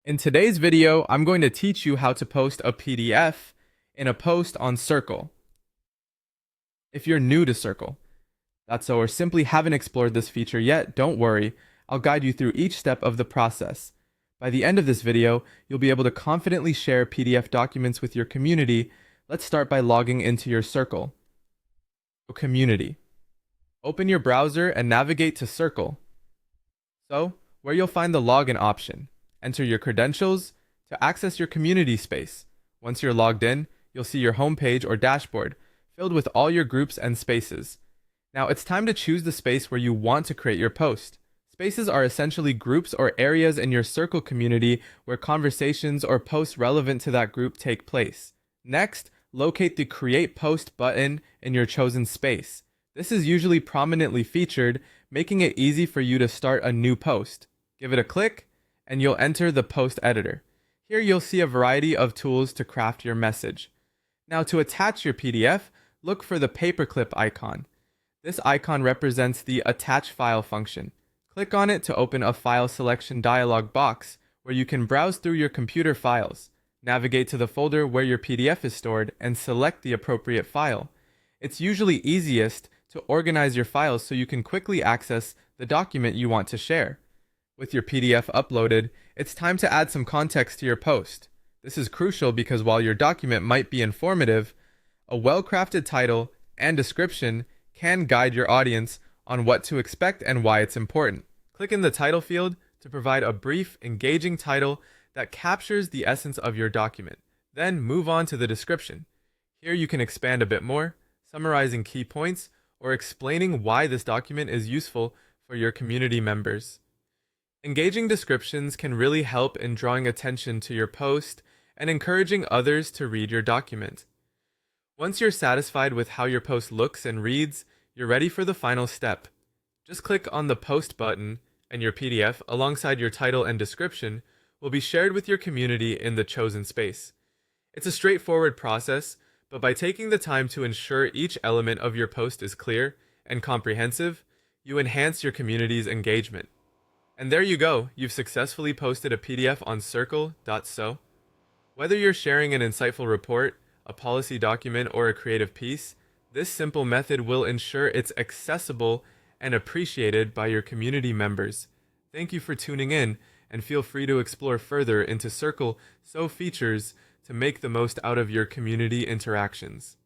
In today's video, I'm going to teach you how to post a PDF in a post on Circle. If you're new to Circle.so or simply haven't explored this feature yet, don't worry, I'll guide you through each step of the process. By the end of this video, you'll be able to confidently share PDF documents with your community. Let's start by logging into your Circle. Community. Open your browser and navigate to Circle.so, where you'll find the login option. Enter your credentials to access your community space. Once you're logged in, you'll see your homepage or dashboard filled with all your groups and spaces. Now it's time to choose the space where you want to create your post. Spaces are essentially groups or areas in your Circle community where conversations or posts relevant to that group take place. Next, locate the Create Post button in your chosen space. This is usually prominently featured, making it easy for you to start a new post. Give it a click, and you'll enter the post editor. Here you'll see a variety of tools to craft your message. Now to attach your PDF, look for the paperclip icon. This icon represents the Attach File function. Click on it to open a file selection dialog box where you can browse through your computer files. Navigate to the folder where your PDF is stored and select the appropriate file. It's usually easiest to organize your files so you can quickly access the document you want to share. With your PDF uploaded, it's time to add some context to your post. This is crucial because while your document might be informative, a well-crafted title and description can guide your audience on what to expect and why it's important. Click in the title field to provide a brief, engaging title that captures the essence of your document. Then move on to the description. Here you can expand a bit more, summarizing key points or explaining why this document is useful for your community members. Engaging descriptions can really help in drawing attention to your post and encouraging others to read your document. Once you're satisfied with how your post looks and reads, you're ready for the final step. Just click on the Post button, and your PDF, alongside your title and description, will be shared with your community in the chosen space. It's a straightforward process, but by taking the time to ensure each element of your post is clear and comprehensive, you enhance your community's engagement. And there you go, you've successfully posted a PDF on Circle.so. Whether you're sharing an insightful report, a policy document, or a creative piece, this simple method will ensure it's accessible and appreciated by your community members. Thank you for tuning in, and feel free to explore further into Circle.so features to make the most out of your community interactions.